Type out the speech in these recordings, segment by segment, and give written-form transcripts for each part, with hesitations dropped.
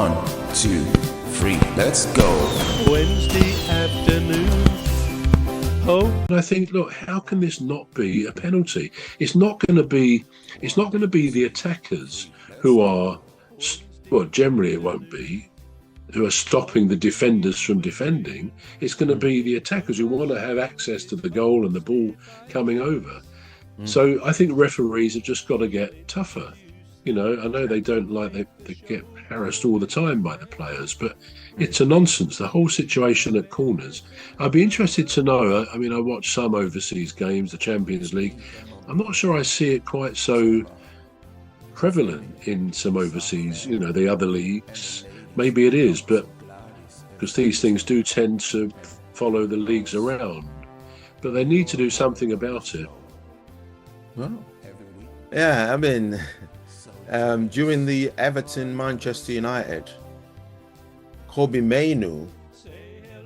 1, 2, 3, let's go. Wednesday afternoon. Oh, And I think, look, how can this not be a penalty? It's not going to be the attackers who are, well, generally it won't be, who are stopping the defenders from defending. It's going to be the attackers who want to have access to the goal and the ball coming over. So I think referees have just got to get tougher. You know, I know they don't like, they get harassed all the time by the players, but it's a nonsense, the whole situation at corners. I'd be interested to know, I mean, I watch some overseas games, the Champions League. I'm not sure I see it quite so prevalent in some overseas, you know, the other leagues. Maybe it is, but because these things do tend to follow the leagues around. But they need to do something about it. Well, yeah, I mean, during the Everton-Manchester United, Kobe Mainu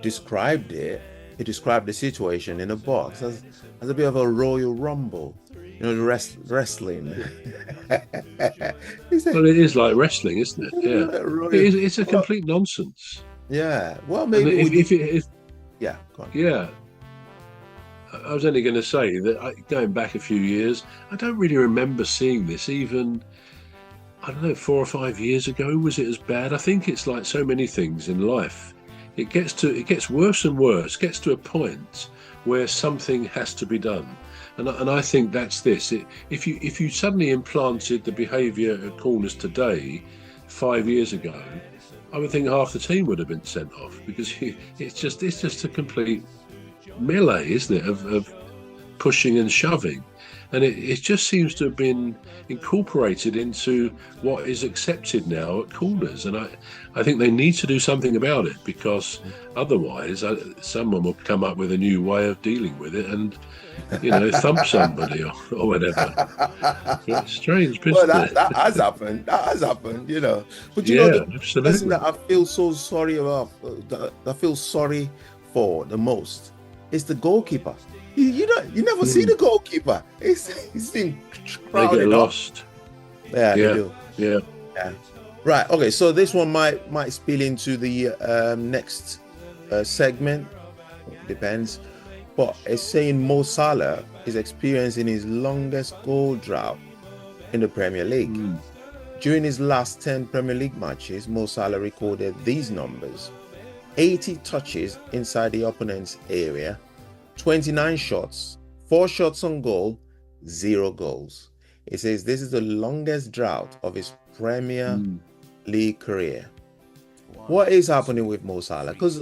described it. He described the situation in a box as a bit of a Royal Rumble, you know, the wrestling. Well, it is like wrestling, isn't it? Yeah, it's a complete nonsense. Yeah, well, maybe yeah, go on. Yeah. I was only going to say that going back a few years, I don't really remember seeing this even, I don't know, 4 or 5 years ago. Was it as bad? I think it's like so many things in life. It gets worse and worse, gets to a point where something has to be done. And I think that's this. If you suddenly implanted the behaviour at corners today, 5 years ago, I would think half the team would have been sent off, because it's just a complete melee, isn't it, of pushing and shoving, and it just seems to have been incorporated into what is accepted now at corners. And I think they need to do something about it, because otherwise someone will come up with a new way of dealing with it and, you know, thump somebody or whatever. It's strange business. Well, that has happened, you know. But you know, the person that I feel so sorry about, that I feel sorry for the most, is the goalkeeper. You never see the goalkeeper. He's been crowded. They get lost. Yeah, they do. Yeah. Right. Okay. So this one might spill into the next segment. Depends. But it's saying Mo Salah is experiencing his longest goal drought in the Premier League. During his last 10 Premier League matches, Mo Salah recorded these numbers: 80 touches inside the opponent's area, 29 shots, 4 shots on goal, 0 goals. It says this is the longest drought of his Premier League career. What is happening with Mo Salah? Because,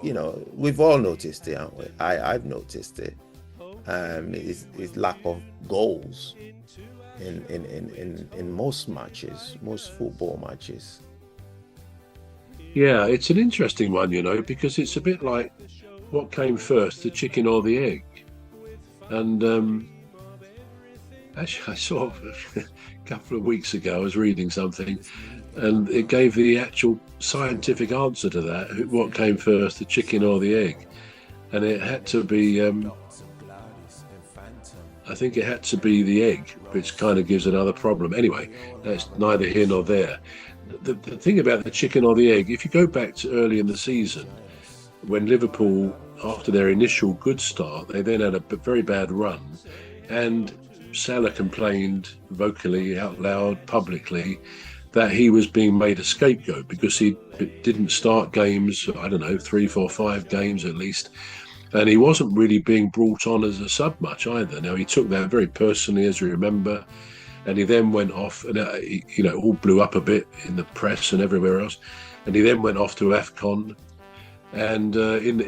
you know, we've all noticed it, haven't we? I've noticed it. His lack of goals in most matches, most football matches. Yeah, it's an interesting one, you know, because it's a bit like what came first, the chicken or the egg. And actually, I saw a couple of weeks ago, I was reading something, and it gave the actual scientific answer to that, what came first, the chicken or the egg. And it had to be, I think it had to be the egg, which kind of gives another problem. Anyway, that's neither here nor there. The thing about the chicken or the egg, if you go back to early in the season, when Liverpool, after their initial good start, they then had a very bad run, and Salah complained vocally, out loud, publicly, that he was being made a scapegoat because he didn't start games, I don't know, 3, 4, 5 games at least, and he wasn't really being brought on as a sub much either. Now, he took that very personally, as you remember, and he then went off, and you know, all blew up a bit in the press and everywhere else. And he then went off to AFCON, and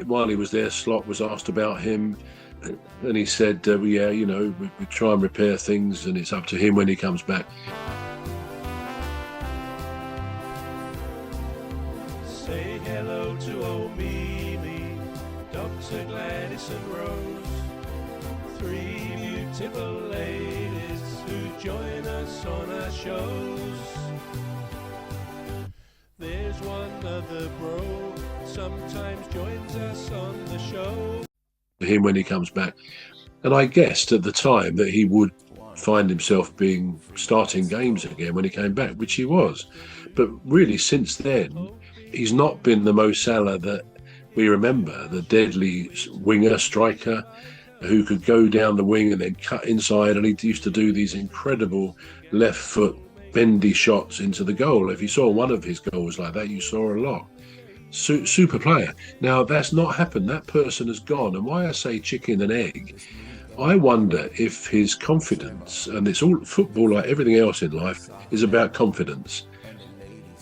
while he was there, Slot was asked about him, and he said, "Yeah, you know, we try and repair things, and it's up to him when he comes back." say hello to old Mimi, Dr. Gladys and Rose, 3 beautiful ladies who join us on our shows. There's one other bro, sometimes joins us on the show. Him when he comes back. And I guessed at the time that he would find himself starting games again when he came back, which he was. But really, since then, he's not been the Mo Salah that we remember, the deadly winger striker who could go down the wing and then cut inside, and he used to do these incredible left foot bendy shots into the goal. If you saw one of his goals like that, you saw a lot. Super player. Now, that's not happened. That person has gone. And why I say chicken and egg, I wonder if his confidence, and it's all football like everything else in life, is about confidence.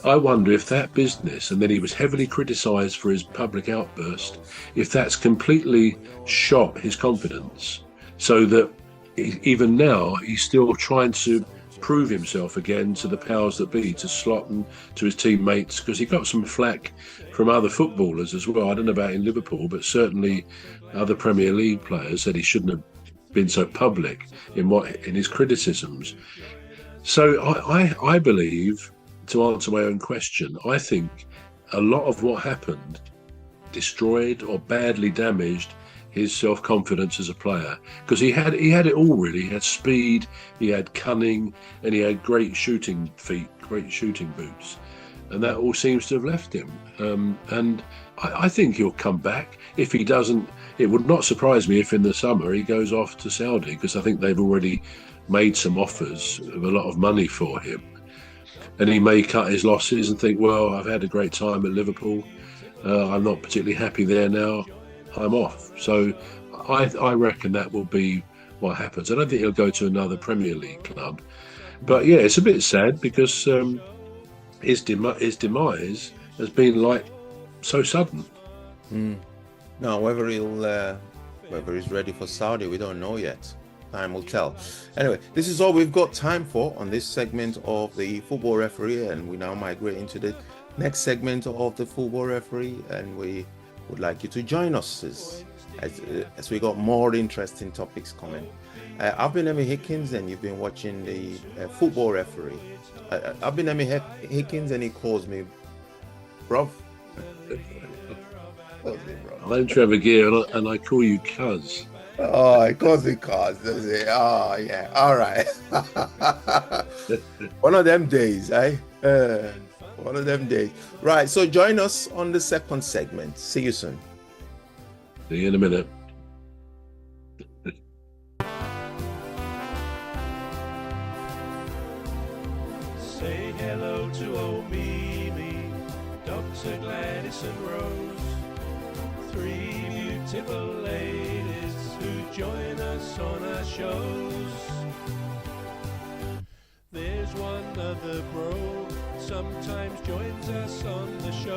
I wonder if that business, and then he was heavily criticised for his public outburst, if that's completely shot his confidence, so that even now he's still trying to prove himself again to the powers that be, to Slot and to his teammates, because he got some flack from other footballers as well. I don't know about in Liverpool, but certainly other Premier League players said he shouldn't have been so public in his criticisms. So I believe, to answer my own question, I think a lot of what happened destroyed or badly damaged his self-confidence as a player, because he had it all really. He had speed, he had cunning, and he had great shooting feet, great shooting boots, and that all seems to have left him. And I think he'll come back. If he doesn't, it would not surprise me if in the summer he goes off to Saudi, because I think they've already made some offers of a lot of money for him. And he may cut his losses and think, well, I've had a great time at Liverpool. I'm not particularly happy there now. I'm off. So I reckon that will be what happens. I don't think he'll go to another Premier League club. But yeah, it's a bit sad because his demise has been like so sudden. Now, whether he's ready for Saudi, we don't know yet. Time will tell. Anyway, this is all we've got time for on this segment of the Football Referee, and we now migrate into the next segment of the Football Referee, and we would like you to join us as we got more interesting topics coming. I've been Emmy Hikins, and you've been watching the Football Referee. I've been Emmy Hikins, and he calls me bruv. I'm Trevor Gear, and I call you cuz. Oh, it calls me cuz, does it? Oh, yeah. All right. One of them days, eh? One of them days. Right, so join us on the second segment. See you soon. See you in a minute. Say hello to old Mimi, Dr. Gladys and Rose, three beautiful ladies who join us on our shows. There's one other bro, sometimes joins us on the show.